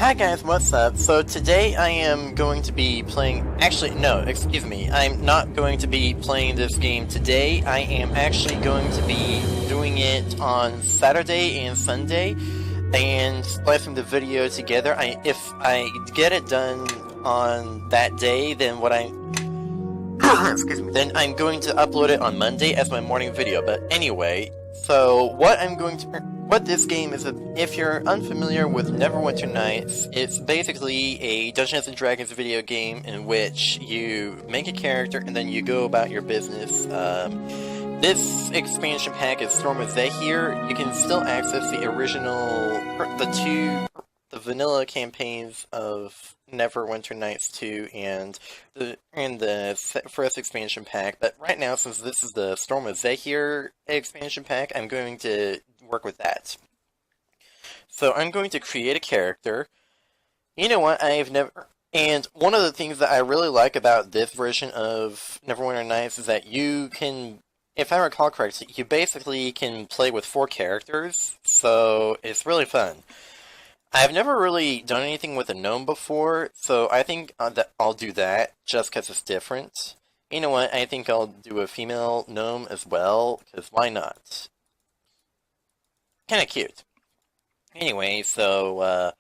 Hi guys, what's up? So today I am going to be playing, actually no, excuse me, I'm not going to be playing this game today. I am actually going to be doing it on Saturday and Sunday and splicing the video together. If I get it done on that day, then excuse me, then I'm going to upload it on Monday as my morning video. But anyway, so what this game is, if you're unfamiliar with Neverwinter Nights, it's basically a Dungeons & Dragons video game in which you make a character and then you go about your business. This expansion pack is Storm of Zahir. You can still access the original, the vanilla campaigns of Neverwinter Nights 2 and the first expansion pack, but right now, since this is the Storm of Zahir expansion pack, I'm going to work with that. So I'm going to create a character. You know what, and one of the things that I really like about this version of Neverwinter Nights is that you can, if I recall correctly, you basically can play with 4 characters, so it's really fun. I've never really done anything with a gnome before, so I think that I'll do that, just because it's different. You know what, I think I'll do a female gnome as well, because why not? Kinda cute. Anyway, so,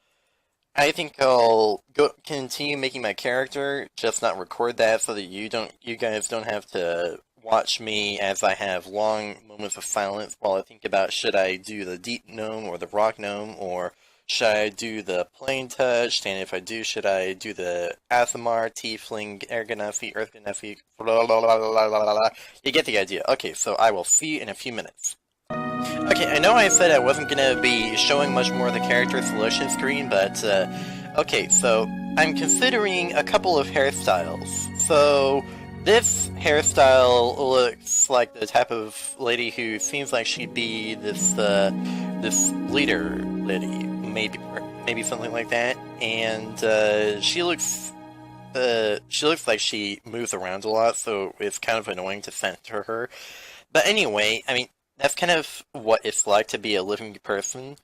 I think I'll continue making my character, just not record that, so that you guys don't have to watch me as I have long moments of silence while I think about, should I do the deep gnome or the rock gnome, or should I do the plain touch, and if I do, should I do the Asimar, Tiefling, Air Ganassi, Earth Ganassi, blah blah blah blah blah blah. You get the idea. Okay, so I will see you in a few minutes. Okay, I know I said I wasn't going to be showing much more of the character selection screen, but, okay, so I'm considering a couple of hairstyles. So, this hairstyle looks like the type of lady who seems like she'd be this leader lady, maybe something like that, and, she looks like she moves around a lot, so it's kind of annoying to center her. But anyway, I mean, that's kind of what it's like to be a living person.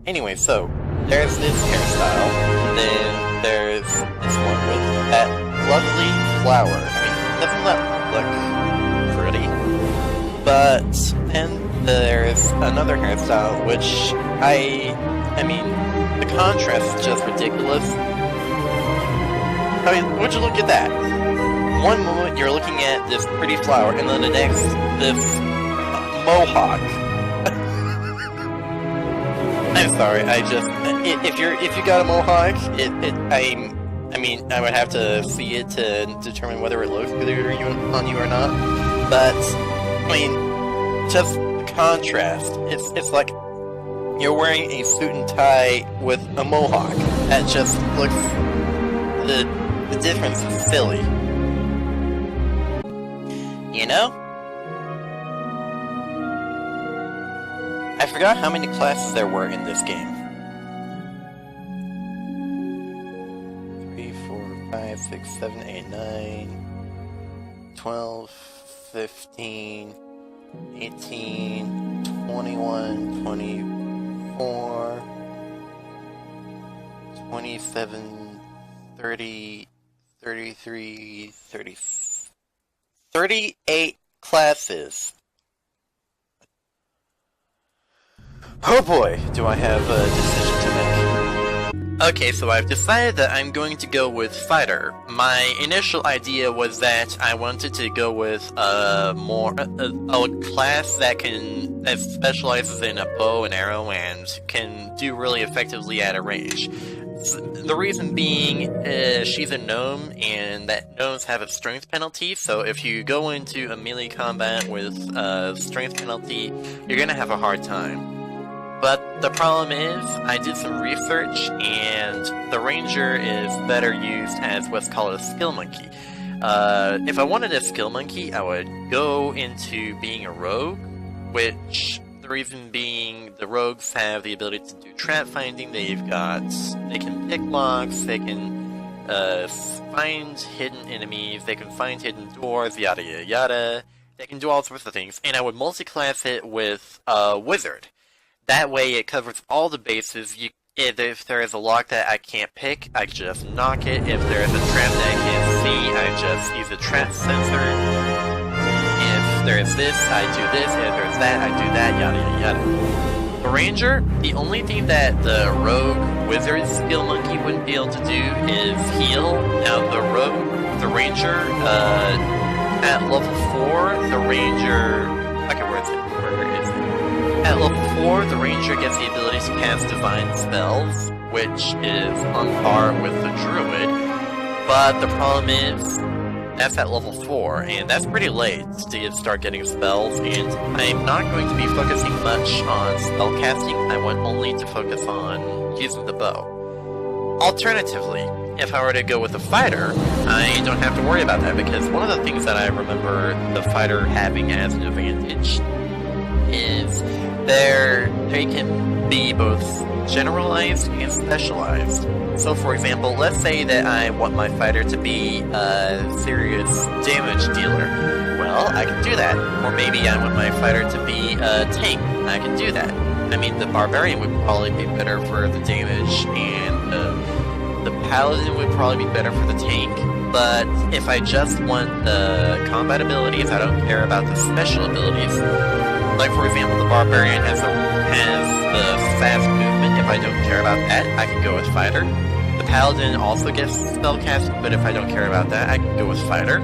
Anyway, so, there's this hairstyle, and then there's this one with that lovely flower. I mean, doesn't that look pretty? But then there's another hairstyle, which I mean, the contrast is just ridiculous. I mean, would you look at that? One moment you're looking at this pretty flower, and then the next, this mohawk. I'm sorry, if you got a mohawk, I mean, I would have to see it to determine whether it looks good on you or not. But I mean, just the contrast. It's like you're wearing a suit and tie with a mohawk. That just looks, the difference is silly. You know? I forgot how many classes there were in this game. 3, 4, 5, 6, 7, 8, 9, 12, 15, 18, 21, 24, 27, 30, 33, 30, 38 classes. Oh boy, do I have a decision to make. Okay, so I've decided that I'm going to go with Fighter. My initial idea was that I wanted to go with a class that specializes in a bow and arrow and can do really effectively at a range. The reason being, she's a gnome, and that gnomes have a strength penalty, so if you go into a melee combat with a strength penalty, you're gonna have a hard time. But the problem is, I did some research, and the ranger is better used as what's called a skill monkey. If I wanted a skill monkey, I would go into being a rogue, which, the reason being, the rogues have the ability to do trap finding. They can pick locks, they can find hidden enemies, they can find hidden doors, yada yada yada. They can do all sorts of things, and I would multi-class it with a wizard. That way it covers all the bases. If there is a lock that I can't pick, I just knock it. If there is a trap that I can't see, I just use a trap sensor. If there is this, I do this. If there's that, I do that, yada yada yada. The Ranger, the only thing that the Rogue Wizard Skill Monkey wouldn't be able to do is heal. Now the Ranger, at level 4, the Ranger... Okay, where is it? Where is it? At level 4, the Ranger gets the ability to cast Divine Spells, which is on par with the Druid. But the problem is, that's at level 4, and that's pretty late to start getting spells, and I'm not going to be focusing much on spell casting. I want only to focus on using the bow. Alternatively, if I were to go with a fighter, I don't have to worry about that, because one of the things that I remember the fighter having as an advantage is they can be both generalized and specialized. So for example, let's say that I want my fighter to be a serious damage dealer. Well, I can do that. Or maybe I want my fighter to be a tank. I can do that. I mean, the Barbarian would probably be better for the damage, and the Paladin would probably be better for the tank. But if I just want the combat abilities, I don't care about the special abilities. Like for example, the Barbarian has the fast movement. If I don't care about that, I can go with Fighter. The Paladin also gets spellcasting, but if I don't care about that, I can go with Fighter.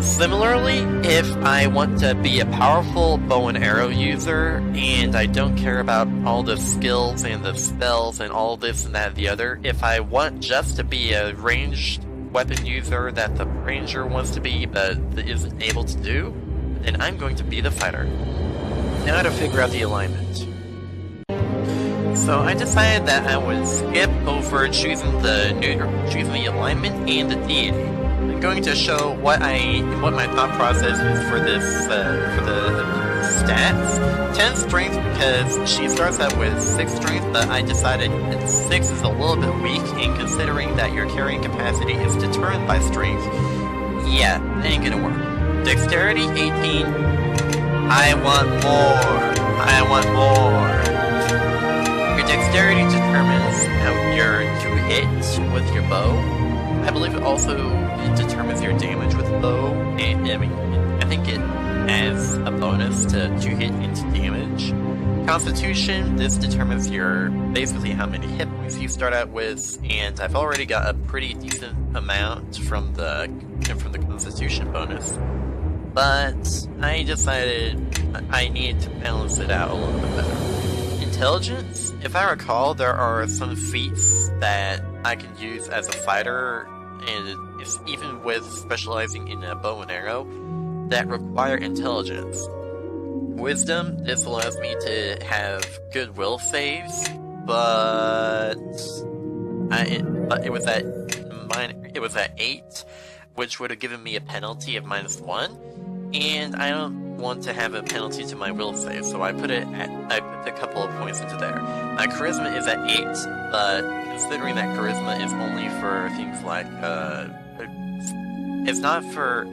Similarly, if I want to be a powerful bow and arrow user, and I don't care about all the skills and the spells and all this and that and the other, if I want just to be a ranged weapon user that the Ranger wants to be but isn't able to do, then I'm going to be the Fighter. Now to figure out the alignment. So I decided that I would skip over choosing the alignment and the deity. I'm going to show what my thought process is for this for the stats. 10 strength because she starts out with 6 strength, but I decided that 6 is a little bit weak, and considering that your carrying capacity is determined by strength, yeah, that ain't gonna work. Dexterity 18. I want more. I want more. Your dexterity determines your to hit with your bow. I believe it also determines your damage with bow. And, I mean, I think it adds a bonus to hit into damage. Constitution, this determines your basically how many hit points you start out with, and I've already got a pretty decent amount from the Constitution bonus. But I decided I needed to balance it out a little bit better. Intelligence, if I recall, there are some feats that I can use as a fighter, and it's even with specializing in a bow and arrow, that require intelligence. Wisdom, this allows me to have good will saves, but it was at 8, which would have given me a penalty of -1, and I don't want to have a penalty to my will save, so I put a couple of points into there. My charisma is at 8, but considering that charisma is only for things like it's not for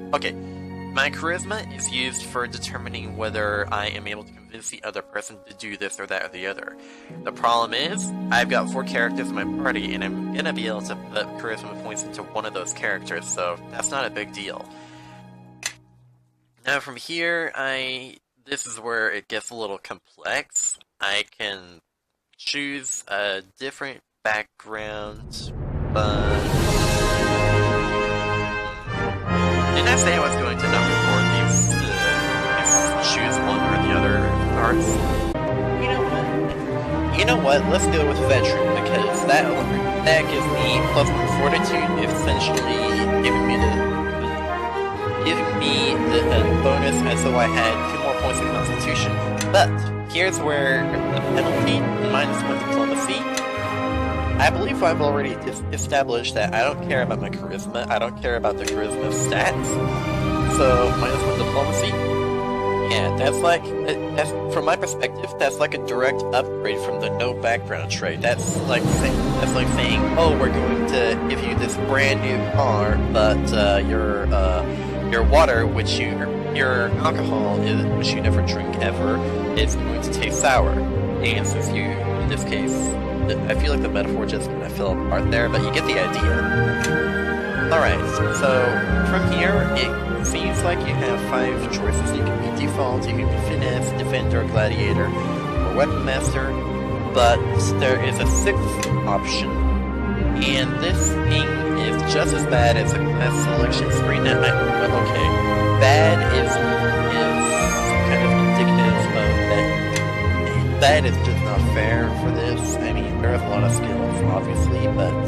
my charisma is used for determining whether I am able to convince the other person to do this or that or the other. The problem is, I've got 4 characters in my party, and I'm gonna be able to put charisma points into one of those characters, so that's not a big deal. Now from here, this is where it gets a little complex. I can choose a different background, but... Didn't I say I was going to not record these choose one or the other parts? You know what? Let's go with Veteran, because that gives me +1 Fortitude, essentially giving me the bonus as though I had 2 more points of Constitution. But here's where the penalty, -1 Diplomacy. I believe I've already established that I don't care about my charisma, I don't care about the charisma stats, so -1 Diplomacy, yeah, that's from my perspective, that's like a direct upgrade from the no background trait. That's like saying, oh, we're going to give you this brand new car, but your water, your alcohol, which you never drink ever, is going to taste sour, and since you, in this case, I feel like the metaphor just kind of fell apart there, but you get the idea. Alright, so from here, it seems like you have 5 choices. You can be default, you can be finesse, defender, gladiator, or weapon master, but there is a 6th option, and this thing is just as bad as a class selection screen. Well, okay, bad is kind of indicative of that. That is just not fair for this. I mean, there's a lot of skills, obviously, but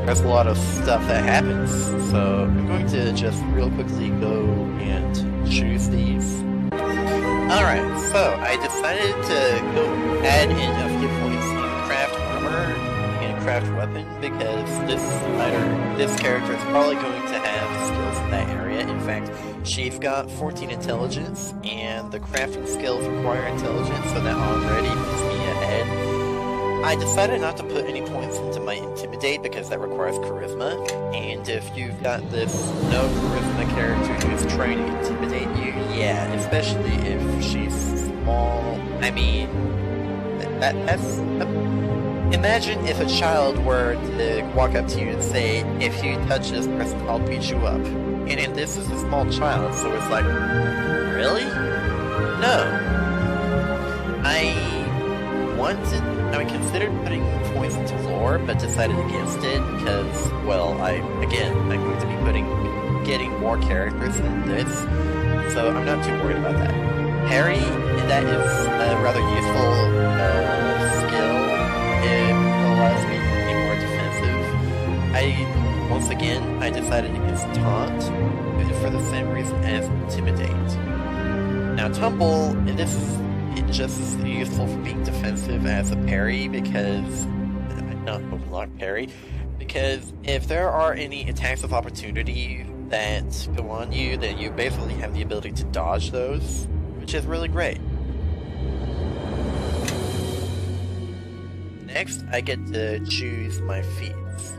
there's a lot of stuff that happens. So I'm going to just real quickly go and choose these. Alright, so I decided to go add in a few points in craft armor and craft weapon because this character is probably going to have skills in that area. In fact, she's got 14 intelligence, and the crafting skills require intelligence, so that already puts me ahead. I decided not to put any points into my Intimidate because that requires Charisma, and if you've got this no Charisma character who's trying to intimidate you, yeah, especially if she's small. I mean, that's imagine if a child were to walk up to you and say, if you touch this person, I'll beat you up. And this is a small child, so it's like, really? No. I considered putting points into lore, but decided against it because, well, I'm going to be getting more characters than this, so I'm not too worried about that. Parry, that is a rather useful skill. It allows me to be more defensive. Once again, I decided against Taunt for the same reason as Intimidate. Now, Tumble, and this is just as useful for being defensive as a parry because, not overlock parry, because if there are any attacks of opportunity that go on you, then you basically have the ability to dodge those, which is really great. Next, I get to choose my feats.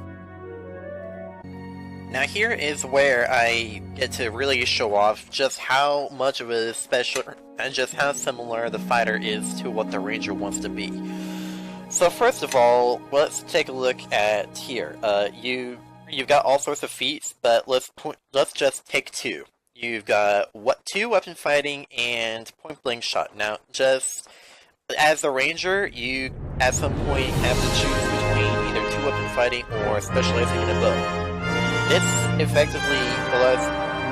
Now here is where I get to really show off just how much of a special, and just how similar the fighter is to what the ranger wants to be. So first of all, let's take a look at here. You've got all sorts of feats, but let's just take 2. You've got 2 weapon fighting and point blank shot. Now, just as the ranger, you at some point have to choose between either 2 weapon fighting or specializing in a bow. This effectively allows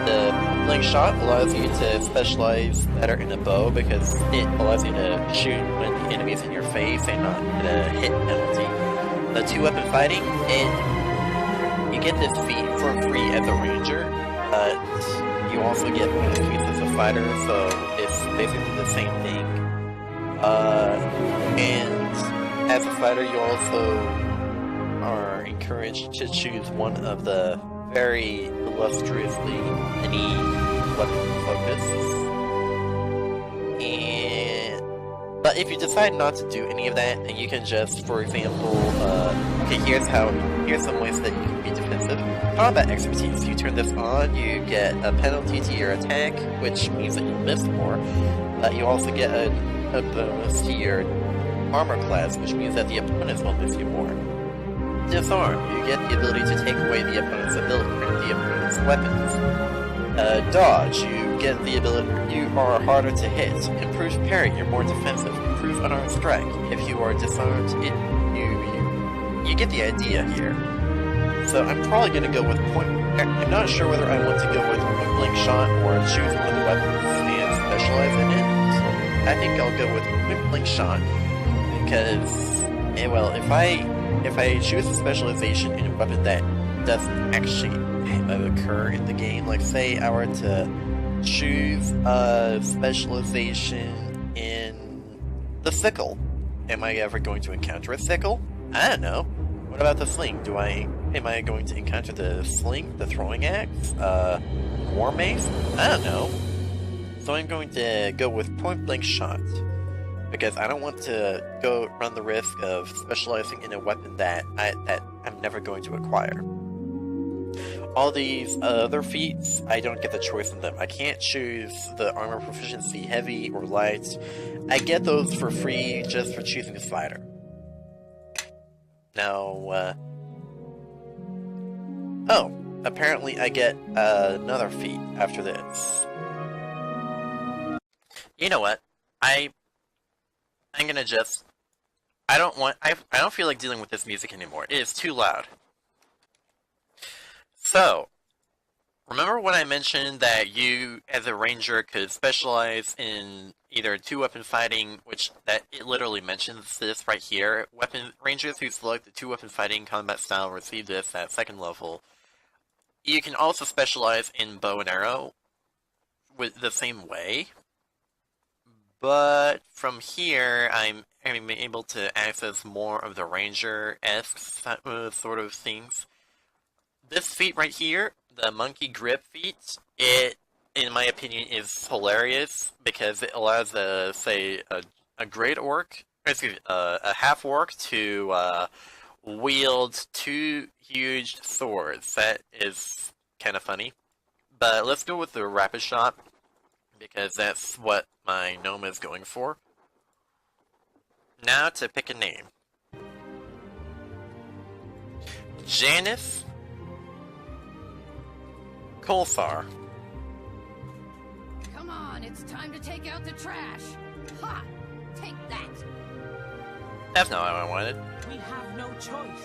the blank shot allows you to specialize better in a bow because it allows you to shoot when the enemy's in your face and not get a hit penalty. The 2 weapon fighting, you get this feat for free as a ranger, but you also get bonus feats as a fighter, so it's basically the same thing. And as a fighter, you also are encouraged to choose one of the very illustriously many weapon focus. But if you decide not to do any of that, then you can just, for example, okay, here's some ways that you can be defensive. Combat expertise. You turn this on, you get a penalty to your attack, which means that you miss more. But you also get a bonus to your armor class, which means that the opponents will miss you more. Disarm. You get the ability to take away the opponent's ability and the opponent's weapons. Dodge. You get the ability. You are harder to hit. Improved parry. You're more defensive. Improved unarmed strike. If you are disarmed, you get the idea here. So I'm probably going to go with point. I'm not sure whether I want to go with point blank shot or choose one of the weapons and specialize in it. I think I'll go with point blank shot because, well, if I choose a specialization in a weapon that doesn't actually occur in the game, like say I were to choose a specialization in the sickle, am I ever going to encounter a sickle? I don't know. What about the sling? Am I going to encounter the sling, the throwing axe, war mace? I don't know. So I'm going to go with point blank shot, because I don't want to run the risk of specializing in a weapon that I'm never going to acquire. All these other feats, I don't get the choice in them. I can't choose the armor proficiency heavy or light. I get those for free just for choosing a fighter. Now, oh, apparently I get another feat after this. You know what? I'm gonna just... I don't feel like dealing with this music anymore. It is too loud. So, remember when I mentioned that you, as a ranger, could specialize in either two-weapon fighting, which it literally mentions this right here. Rangers who select the two-weapon fighting combat style receive this at 2nd level. You can also specialize in bow and arrow with the same way. But from here, I'm able to access more of the ranger-esque sort of things. This feat right here, the monkey grip feat, it, in my opinion, is hilarious because it allows, say, a great orc, excuse me, a half orc to wield 2 huge swords. That is kind of funny. But let's go with the rapid shot because that's what my gnome is going for. Now to pick a name. Janice Colthar. Come on, it's time to take out the trash. Ha! Take that. That's not what I wanted. We have no choice.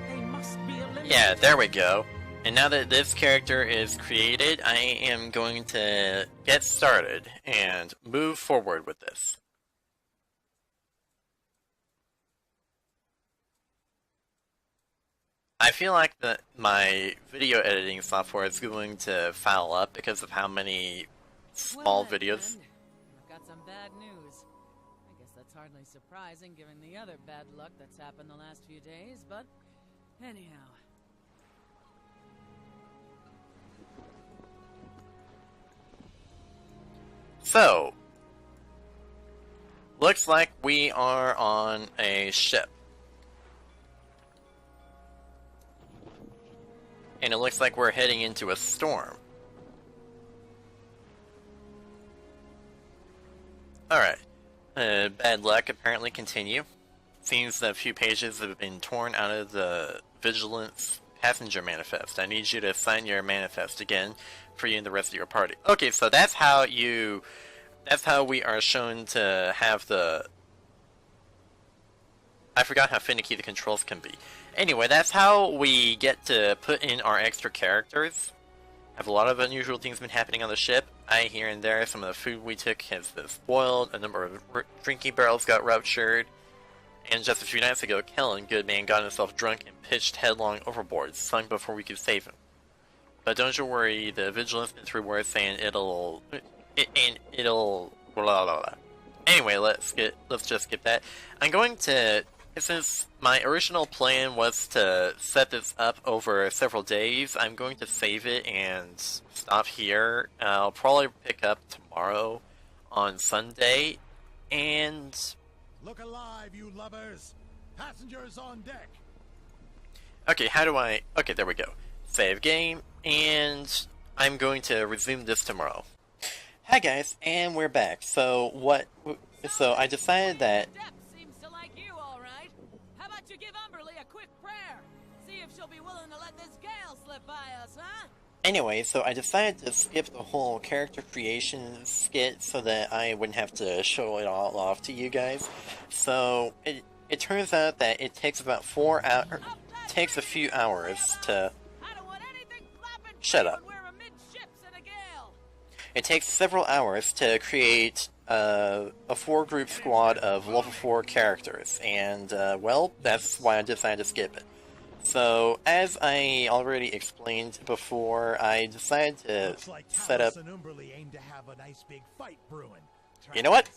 They must be eliminated. Yeah, there we go. And now that this character is created, I am going to get started and move forward with this. I feel like my video editing software is going to foul up because of how many small videos. I've got some bad news. I guess that's hardly surprising given the other bad luck that's happened the last few days, but anyhow. So, looks like we are on a ship. And it looks like we're heading into a storm. Alright. Bad luck apparently continue. Seems that a few pages have been torn out of the Vigilance Passenger Manifest. I need you to sign your manifest again for you and the rest of your party. Okay, so that's how we are shown to have the... I forgot how finicky the controls can be. Anyway, that's how we get to put in our extra characters. Have a lot of unusual things been happening on the ship. Here and there, some of the food we took has been spoiled, a number of drinking barrels got ruptured, and just a few nights ago, Kellen, good man, got himself drunk and pitched headlong overboard, sunk before we could save him. But don't you worry, the Vigilance been through worse, and it'll blah blah blah. Anyway, let's just skip that. I'm going to, since my original plan was to set this up over several days, I'm going to save it and stop here. I'll probably pick up tomorrow on Sunday, and... Look alive, you lovers! Passengers on deck! Okay, how do I... Okay, there we go. Save game, and I'm going to resume this tomorrow. Hi guys, and we're back. So I decided that... Seems to like you, all right. How about you give Umberly a quick prayer? See if she'll be willing to let this gale slip by us, huh? Anyway, so I decided to skip the whole character creation skit so that I wouldn't have to show it all off to you guys. So it turns out that it takes about 4 hours. Takes a few hours to... Shut up. It takes several hours to create a 4-group squad of level 4 characters, and well, that's why I decided to skip it. So, as I already explained before, I decided to set up... You know what?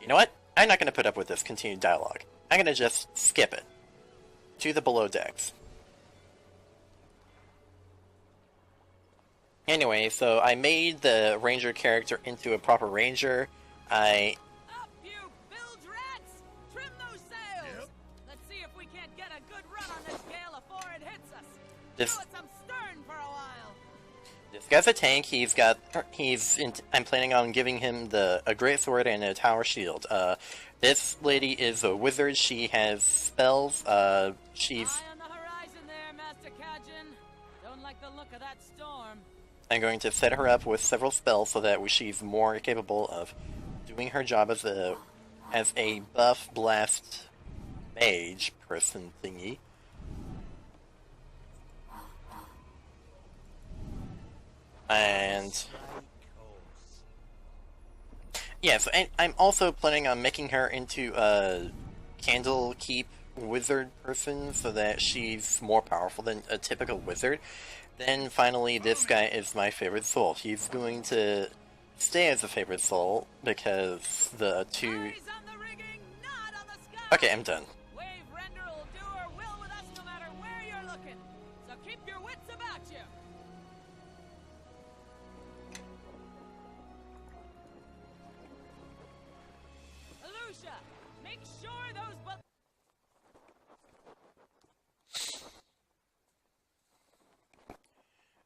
You know what? I'm not going to put up with this continued dialogue. I'm going to just skip it. To the below decks. Anyway, so I made the ranger character into a proper ranger. Up, you bilge rats! Trim those sails! Yep. Let's see if we can't get a good run on this gale before it hits us. Give it some stern for a while. This guy's a tank. I'm planning on giving him a great sword and a tower shield. This lady is a wizard. She has spells. She's... Eye on the horizon there, Master Kajin. Don't like the look of that storm. I'm going to set her up with several spells so that she's more capable of doing her job as a buff blast mage person thingy. And yes, and I'm also planning on making her into a Candlekeep wizard person so that she's more powerful than a typical wizard. Then finally, this guy is my favorite soul. He's going to stay as a favorite soul because the two... Eyes on the rigging, not on the sky. Okay, I'm done. Wave render will do her will with us no matter where you're looking. So keep your wits about you. Alusha, make sure those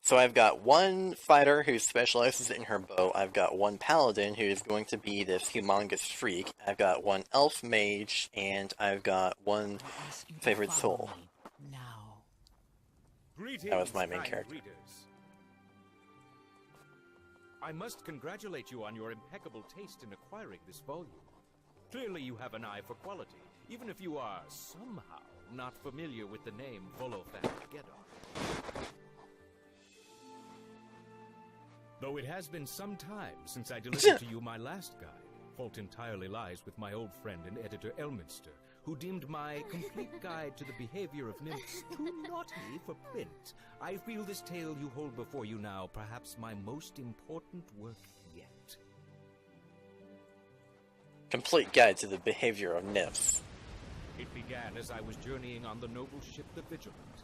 So I've got one fighter who specializes in her bow, I've got one paladin who is going to be this humongous freak, I've got one elf mage, and I've got one favorite soul. Now. That was my main character. Readers. I must congratulate you on your impeccable taste in acquiring this volume. Clearly you have an eye for quality, even if you are somehow not familiar with the name Volofat Gedon. Though it has been some time since I delivered to you my last guide, fault entirely lies with my old friend and editor Elminster, who deemed my complete guide to the behavior of nymphs too naughty for print. I feel this tale you hold before you now perhaps my most important work yet. Complete guide to the behavior of nymphs. It began as I was journeying on the noble ship the Vigilant,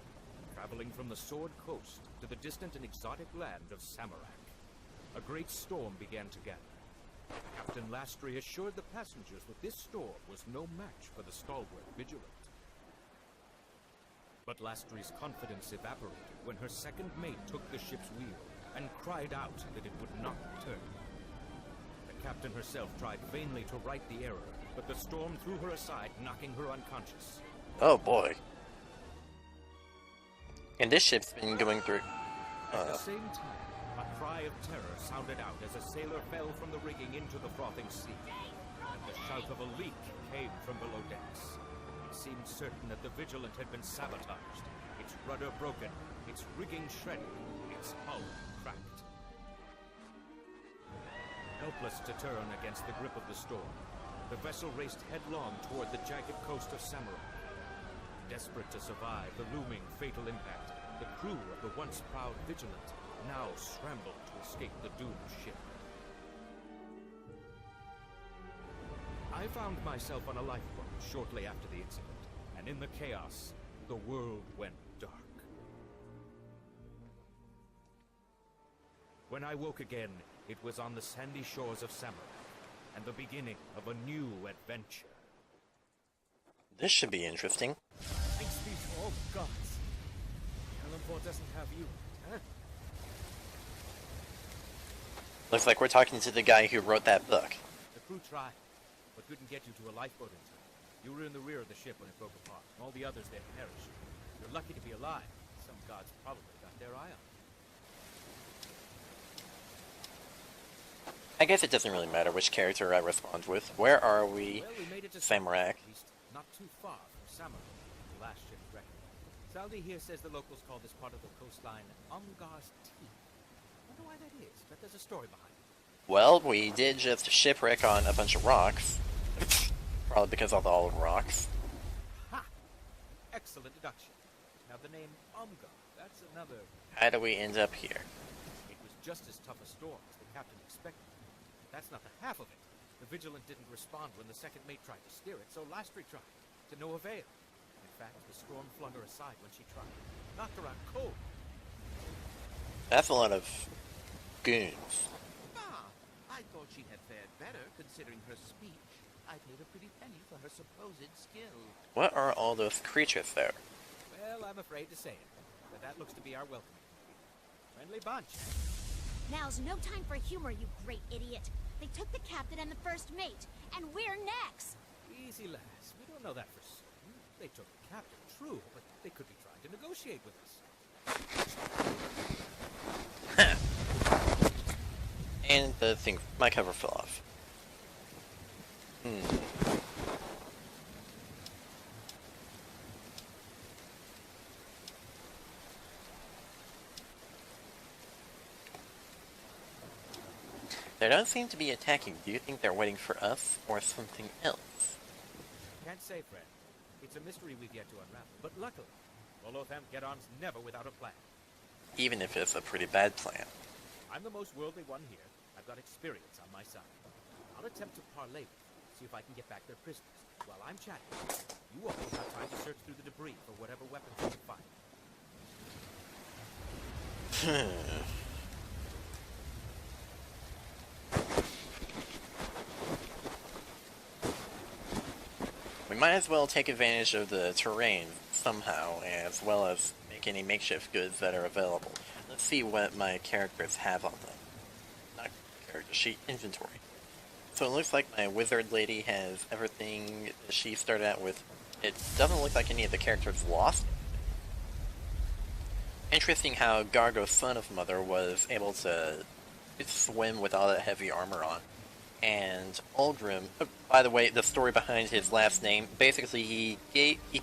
traveling from the Sword Coast to the distant and exotic land of Samarak. A great storm began to gather. Captain Lastry assured the passengers that this storm was no match for the stalwart Vigilant. But Lastry's confidence evaporated when her second mate took the ship's wheel and cried out that it would not return. The captain herself tried vainly to right the error, but the storm threw her aside, knocking her unconscious. Oh boy. And this ship's been going through... At the same time, a cry of terror sounded out as a sailor fell from the rigging into the frothing sea, and the shout of a leak came from below decks. It seemed certain that the Vigilant had been sabotaged, its rudder broken, its rigging shredded, its hull cracked. Helpless to turn against the grip of the storm, the vessel raced headlong toward the jagged coast of Samarak. Desperate to survive the looming fatal impact, the crew of the once proud Vigilant now scrambled to escape the doomed ship. I found myself on a lifeboat shortly after the incident, and in the chaos, the world went dark. When I woke again, it was on the sandy shores of Samarak, and the beginning of a new adventure. This should be interesting. Thanks be to all gods. Ellenport doesn't have you, huh? Looks like we're talking to the guy who wrote that book. The crew tried, but couldn't get you to a lifeboat in time. You were in the rear of the ship when it broke apart, and all the others there perished. You're lucky to be alive. Some gods probably got their eye on you. I guess it doesn't really matter which character I respond with. Where are we? Well, we made it to Samarak. at least not too far from Samarak, the last ship's wreck. Saldi here says the locals call this part of the coastline Umgar's Teeth. Wonder why that is. Bet there's a story behind it. Well, we did just shipwreck on a bunch of rocks. Probably because of all the rocks. Ha! Excellent deduction. Now the name Umgar, that's another... How do we end up here? It was just as tough a storm as the captain expected. But that's not the half of it. The Vigilant didn't respond when the second mate tried to steer it, so Lastry tried, to no avail. In fact, the storm flung her aside when she tried. Knocked her out cold. That's a lot of goons. Ah, I thought she had fared better, considering her speech. I paid a pretty penny for her supposed skill. What are all those creatures there? Well, I'm afraid to say it, but that looks to be our welcoming committee. Friendly bunch. Now's no time for humor, you great idiot. They took the captain and the first mate, and we're next. Easy, lads. We don't know that for certain. They took the captain, true, but they could be trying to negotiate with us. And the thing, my cover fell off. They don't seem to be attacking. Do you think they're waiting for us or something else? Can't say, Fred. It's a mystery we've yet to unravel. But luckily, Lolotham get-on's never without a plan. Even if it's a pretty bad plan. I'm the most worldly one here. I've got experience on my side. I'll attempt to parley with them, see if I can get back their prisoners. While I'm chatting, you all will have time to search through the debris for whatever weapons you can find. We might as well take advantage of the terrain somehow, as well as make any makeshift goods that are available. Let's see what my characters have on them. Not character sheet, inventory. So it looks like my wizard lady has everything she started out with. It doesn't look like any of the characters lost. Interesting how Gargo's son of mother was able to swim with all that heavy armor on. And Ulgrim, by the way, the story behind his last name, basically he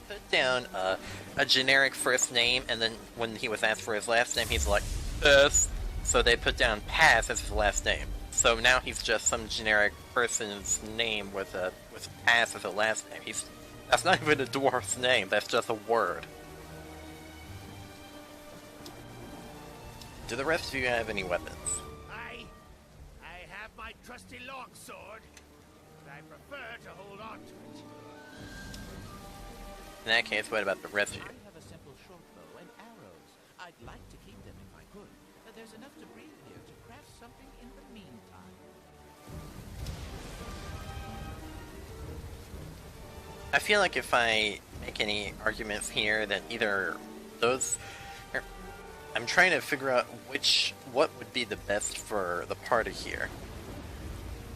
put down a generic first name, and then when he was asked for his last name, he's like, Pass. So they put down Pass as his last name. So now he's just some generic person's name with Pass as a last name. That's not even a dwarf's name, that's just a word. Do the rest of you have any weapons? I have my trusty longsword, but I prefer to hold on to it. In that case, what about the rest of you? I have a simple short bow and arrows. I'd like to keep them if I could, but there's enough debris here to craft something in the meantime. I feel like if I make any arguments here that either those... I'm trying to figure out what would be the best for the party here.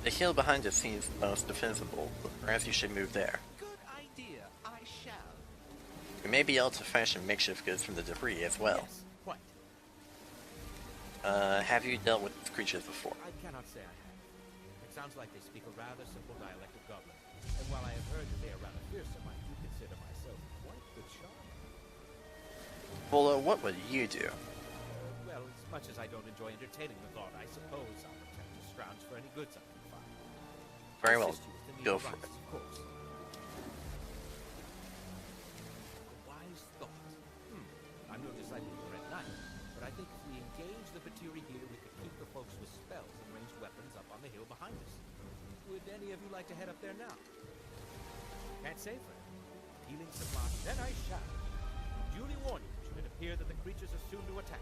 The hill behind us seems most defensible, perhaps you should move there. Good idea. I shall. We may be able to fashion makeshift goods from the debris as well. Yes, quite. Have you dealt with these creatures before? I cannot say I have. It sounds like they speak a rather simple dialect of Goblin. And while I have heard that they are rather fearsome, I do consider myself quite the charmer. Well, what would you do? Well, as much as I don't enjoy entertaining the thought, I suppose I'll attempt to scrounge for any goods I can find. Very well, Assist you with the go needle for rights, it. Of course. A wise thought. I'm no disciple of the Red Knight, but I think if we engage the Batiri here, we could keep the folks with spells and ranged weapons up on the hill behind us. Would any of you like to head up there now? Can't say, friend. Healing supply. Then I shall. Duly warn you, should it appear that the creatures are soon to attack.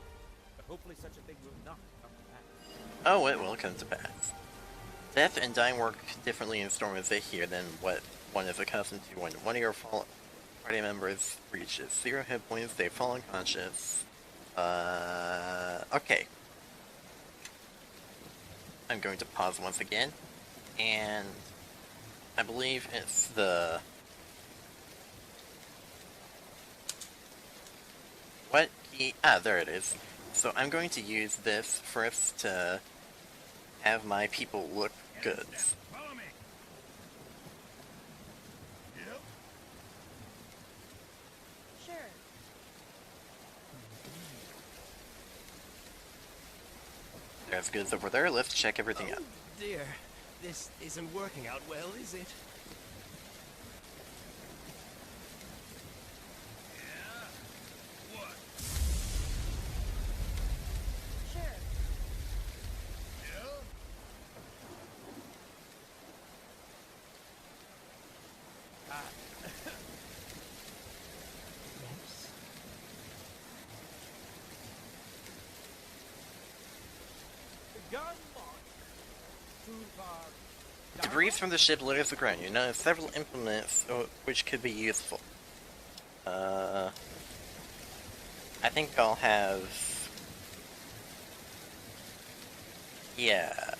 But hopefully such a thing will not come to pass. Oh, it will come to pass. Death and dying work differently in Storm as they hear than what one is accustomed to. When one of your party members reaches 0 hit points, they fall unconscious. Okay. I'm going to pause once again, and I believe it's the... What key? Ah, there it is. So I'm going to use this first to have my people look good. Follow me. Yep. Sure. There's goods over there. Let's check everything out. Dear, this isn't working out well, is it? What? Sure. Yeah? Yes. Debris from the ship litters the ground. You notice several implements which could be useful. I think I'll have... Yeah.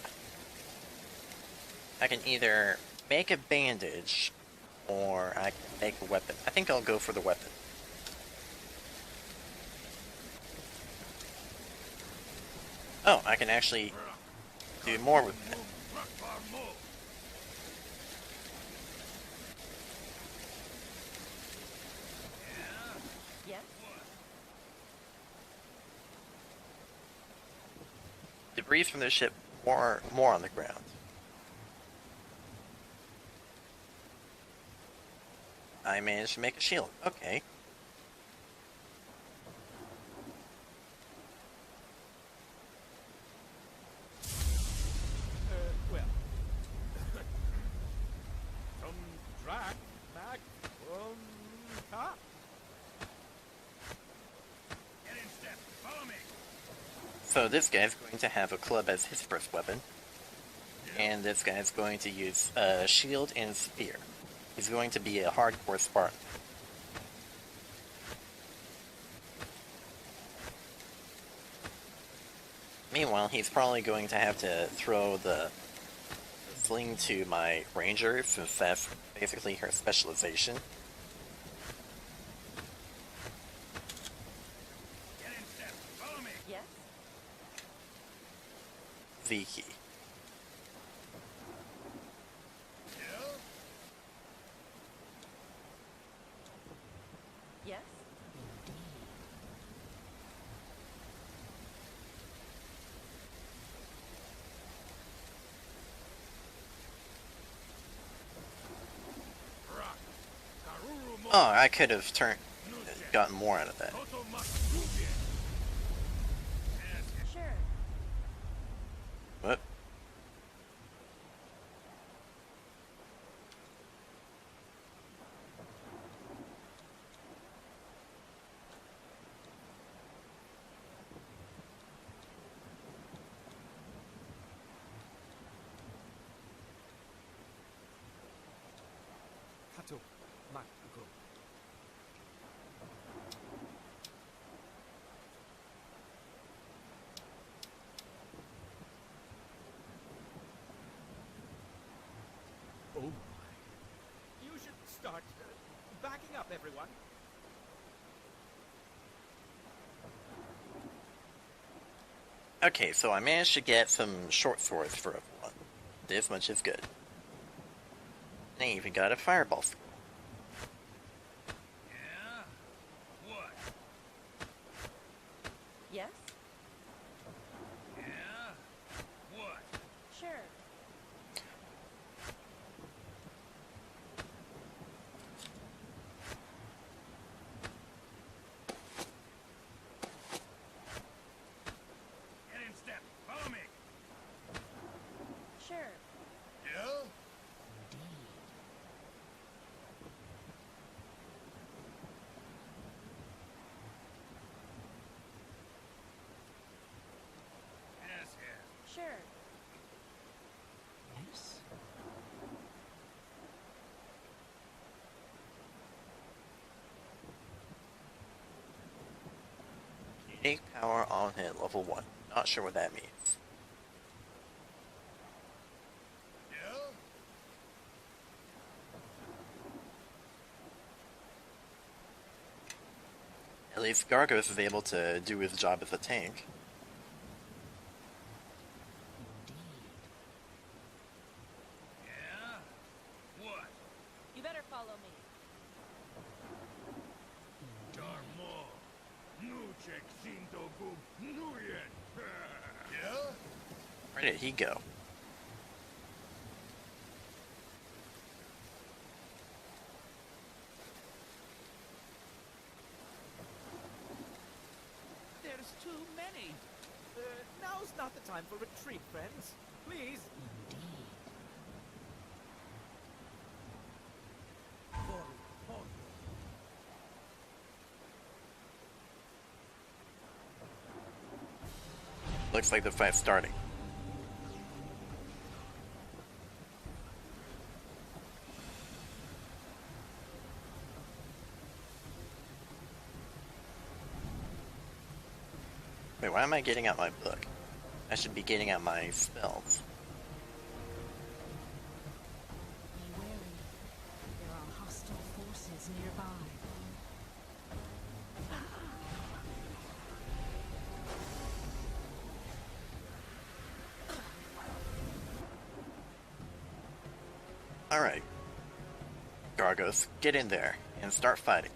I can either make a bandage, or I can make a weapon. I think I'll go for the weapon. Oh, I can actually do more with it. Yes? Debris from the ship, more on the ground. I managed to make a shield. Okay. Well. From Drac back from Ka. Get in step. Follow me. So this guy's going to have a club as his first weapon. And this guy's going to use a shield and spear. He's going to be a hardcore Spartan. Meanwhile, he's probably going to have to throw the sling to my ranger, since that's basically her specialization. Get in step. Follow me. Yes? V key. Kill. Yes? Rock. Karuru mo. Oh, I could have gotten more out of that. Toto Makugen. Yes. Sure. What? Kato. Mak. Go. Oh my. You should start backing up, everyone. Okay, so I managed to get some short swords for everyone. This much is good. And I even got a fireball. Yeah. What? Yes? Yeah. What? Sure. Get in step. Follow me. Sure. Kill. Yes, yes. Sure. Yes. Unique power on hit level 1. Not sure what that means. Kill. At least Gargos is able to do his job as a tank. Yeah. What? You better follow me. Darmo. Nuchek Shintoku Nuyen. Kill. Where did he go? There's too many. Now's not the time for retreat, friends. Please. Looks like the fight's starting. Wait, why am I getting out my book? I should be getting out my spells. Be wary. There are Alright. Gargos, get in there and start fighting.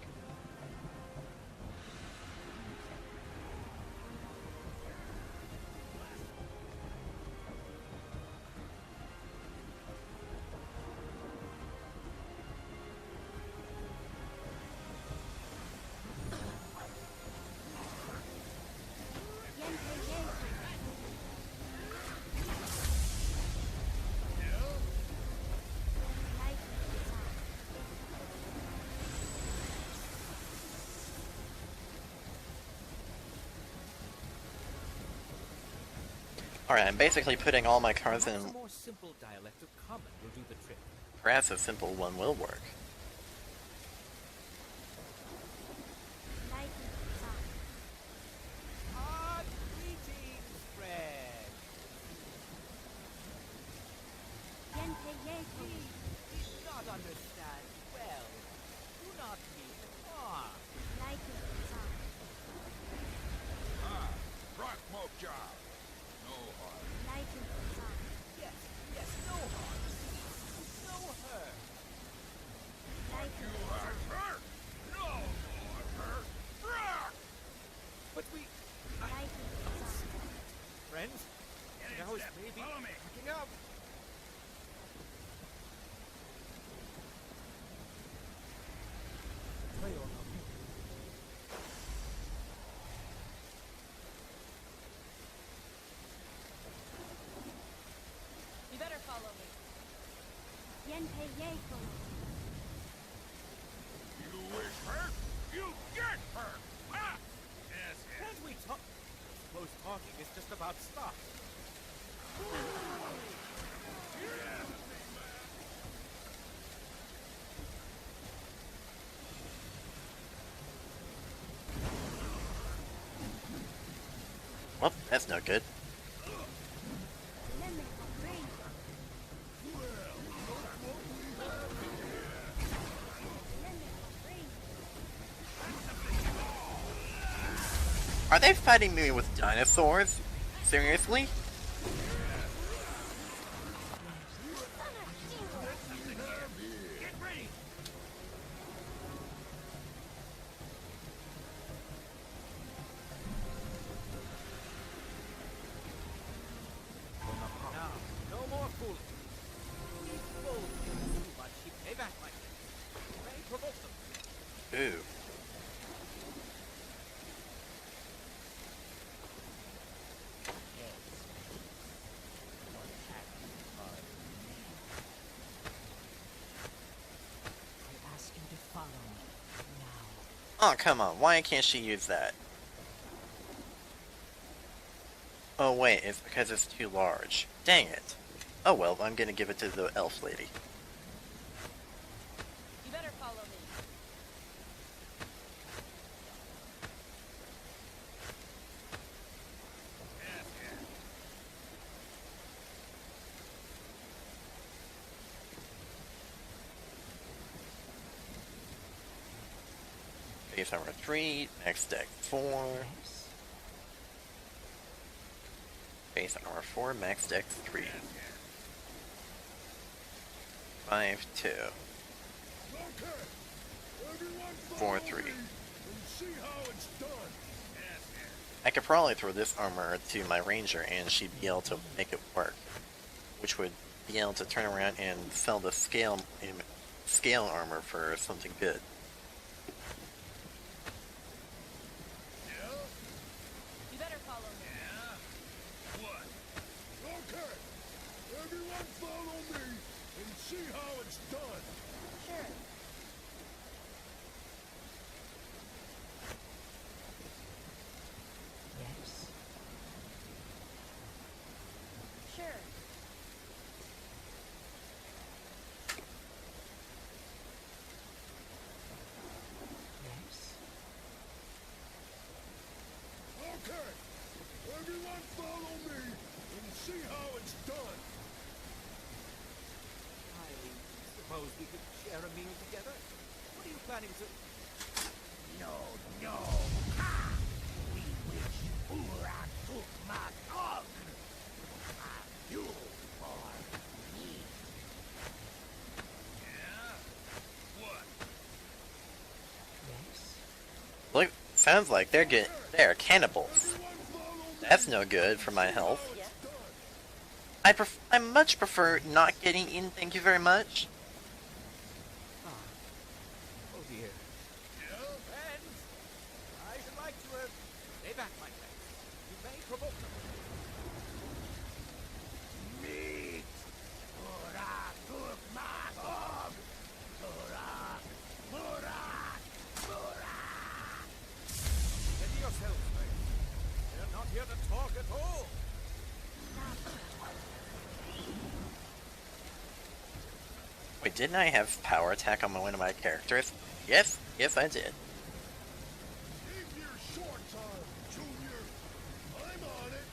Alright, I'm basically putting all my cards in. A more simple dialect of common will do the trick. Perhaps a simple one will work. Greetings, friend. He did not understand well. Do not mean harm. Rock smoke job. No harm. Yes, yes, no harm. No hurt. You are hurt. No more hurt. Rock! But we... Friends, Get in now is step. maybe Follow me. picking up. You better follow me. You wish hurt, you get hurt. Ah! Yes, yes. Can't we talk? Suppose talking is just about stuff. Well, that's no good. Are they fighting me with dinosaurs? Seriously? Get ready. Now, no more fooling. These fools do too much. She pay back like this. May provoke them. Ooh. I ask you to follow me now. Oh, come on. Why can't she use that? Oh, wait. It's because it's too large. Dang it. Oh, well. I'm gonna give it to the elf lady. You better follow me. Yes, yes. Base armor 3. Max deck 4. Base armor 4. Max deck 3. 5, 2. 4, 3. I could probably throw this armor to my ranger and she'd be able to make it work. Which would be able to turn around and sell the scale armor for something good. You better follow me. What? Okay, everyone follow me and see how it's done. Sure. Yes. Sure. Yes. Okay, everyone follow me and see how it's done. I suppose we could share a meal together? What are you planning to... No, no. Ha! We wish Urak took my dog. You for me. Look, sounds like they're cannibals. That's no good for my health. I much prefer not getting in, thank you very much. Oh dear. Friends, I should like to stay back, my friends. You may provoke them. Meat! Ora, Turk, Ora, Steady yourselves, friends. They're not here to talk at all. Wait, didn't I have power attack on one of my characters? Yes, I did. Keep your short time, Junior. I'm on it.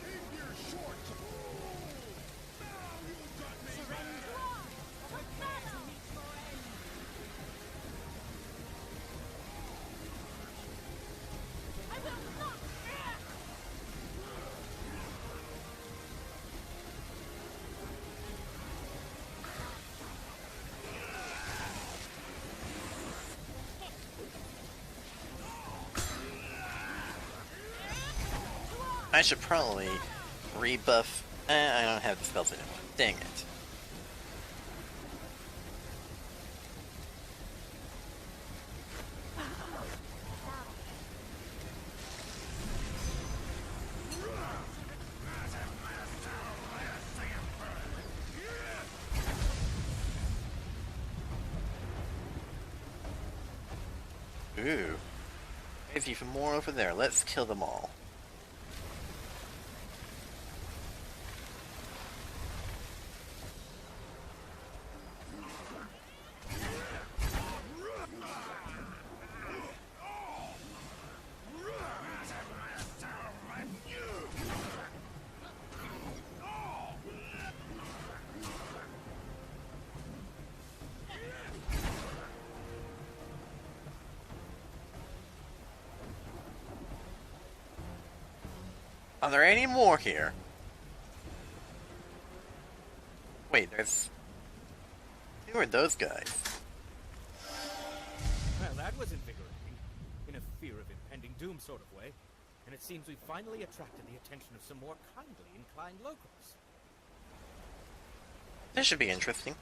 Keep your short time. Now you got me mad. I should probably rebuff. I don't have the spells anymore. Dang it. Ooh. There's even more over there. Let's kill them all. Are there any more here? Wait, there's... Who are those guys? Well, that was invigorating. In a fear of impending doom sort of way. And it seems we've finally attracted the attention of some more kindly inclined locals. This should be interesting.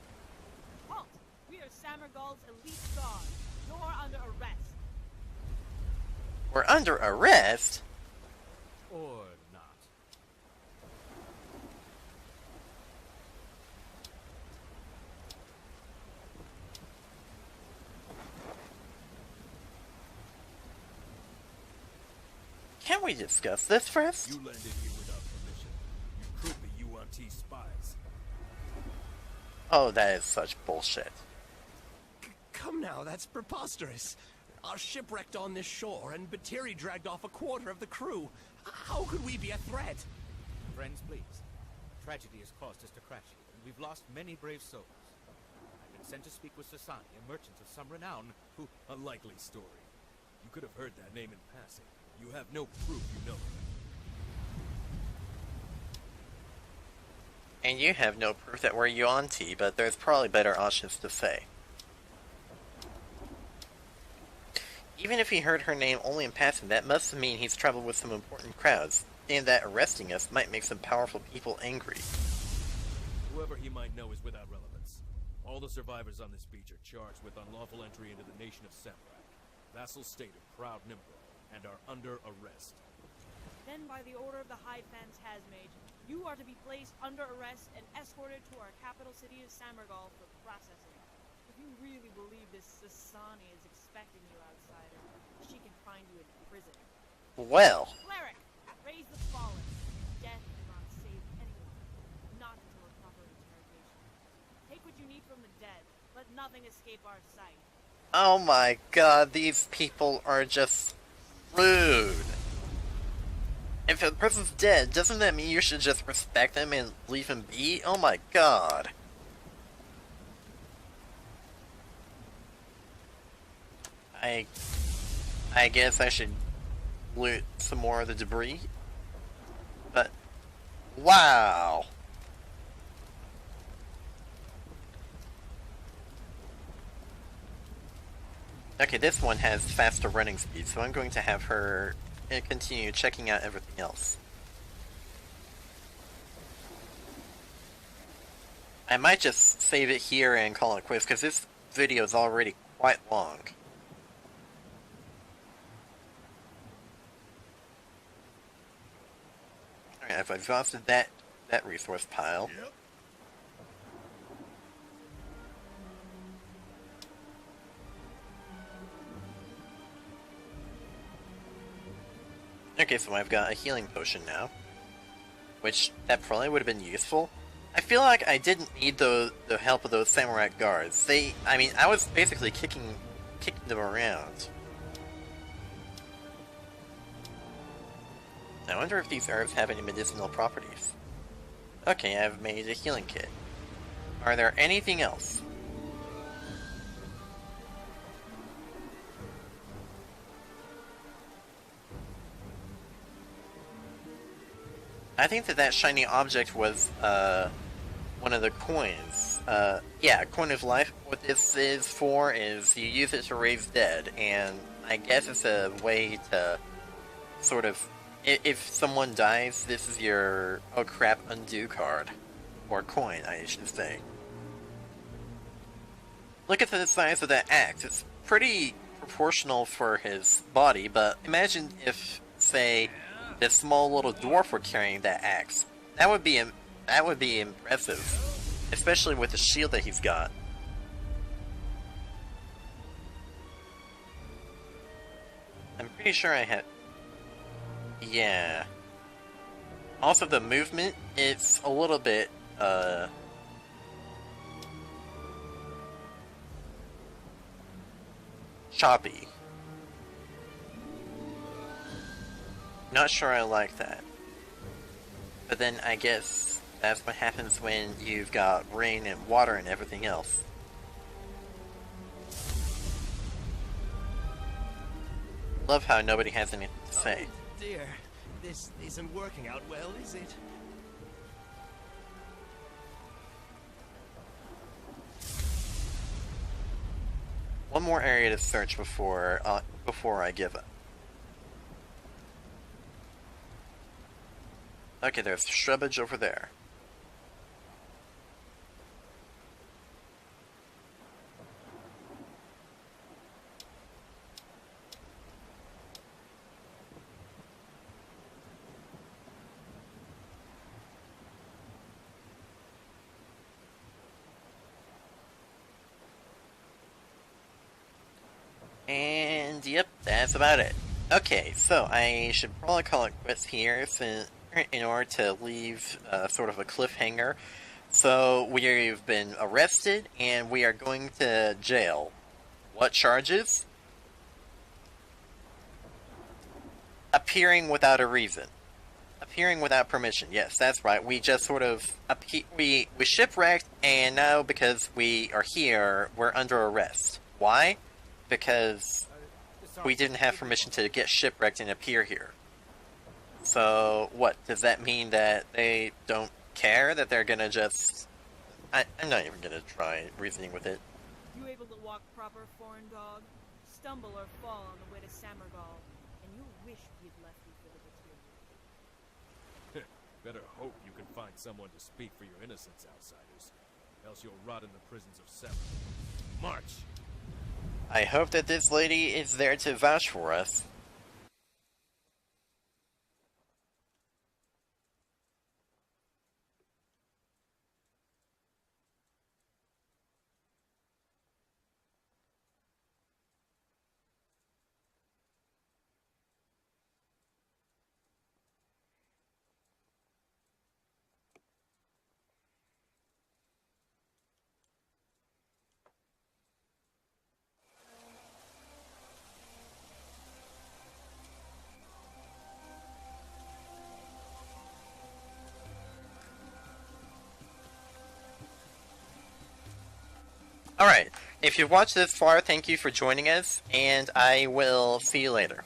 Halt! We are Samargal's elite guard. You're under arrest. We're under arrest? Or not. Can we discuss this first? You landed here without permission. You could be UNT spies. Oh, that is such bullshit. Come now, that's preposterous. Our ship wrecked on this shore, and Batiri dragged off a quarter of the crew. How could we be a threat? Friends, please. Tragedy has caused us to crash here, and we've lost many brave souls. I've been sent to speak with Sasani, a merchant of some renown, who... A likely story. You could have heard that name in passing. You have no proof you know it. And you have no proof that we're Yuan-Ti, but there's probably better options to say. Even if he heard her name only in passing, that must mean he's traveled with some important crowds, and that arresting us might make some powerful people angry. Whoever he might know is without relevance. All the survivors on this beach are charged with unlawful entry into the nation of Samurai, vassal state of Proud Nimble, and are under arrest. Then, by the order of the High Fence Hazmage, you are to be placed under arrest and escorted to our capital city of Samargal for processing. If you really believe this Sasani is expecting you, outsider, she can find you in prison. Well, Cleric, raise the fallen. Death cannot save anyone, not until a proper interrogation. Take what you need from the dead. Let nothing escape our sight. oh my god, these people are just rude. If a person's dead, doesn't that mean you should just respect them and leave him be? Oh my god. I guess I should loot some more of the debris. But wow. Okay, this one has faster running speed, so I'm going to have her continue checking out everything else. I might just save it here and call it quits, because this video is already quite long. Alright, I've exhausted that resource pile. Yep. Okay, so I've got a healing potion now. Which, that probably would have been useful. I feel like I didn't need the help of those samurai guards. I mean, I was basically kicking them around. I wonder if these herbs have any medicinal properties. Okay, I've made a healing kit. Are there anything else? I think that shiny object was, one of the coins. Yeah, Coin of Life. What this is for is you use it to raise dead, and I guess it's a way to sort of, if someone dies, this is your oh crap undo card. Or coin, I should say. Look at the size of that axe. It's pretty proportional for his body, but imagine if, say, this small little dwarf were carrying that axe. That would be impressive, especially with the shield that he's got. I'm pretty sure I had... Yeah. Also, the movement, it's a little bit, choppy. Not sure I like that. But then I guess that's what happens when you've got rain and water and everything else. Love how nobody has anything to say. Oh dear, this isn't working out well, is it? One more area to search before I give up. Okay, there's shrubbage over there. And yep, that's about it. Okay, so I should probably call it quits here in order to leave sort of a cliffhanger. So we've been arrested and we are going to jail. What charges? Appearing without a reason. Appearing without permission. Yes, that's right. We just sort of we shipwrecked, and now because we are here, we're under arrest. Why? Because we didn't have permission to get shipwrecked and appear here. So, what? Does that mean that they don't care? That they're gonna just... I'm not even gonna try reasoning with it. You able to walk proper, foreign dog? Stumble or fall on the way to Samergal, and you'll wish we'd left you for the material. Better hope you can find someone to speak for your innocence, outsiders. Else you'll rot in the prisons of Seven. March! I hope that this lady is there to vouch for us. Alright, if you've watched this far, thank you for joining us, and I will see you later.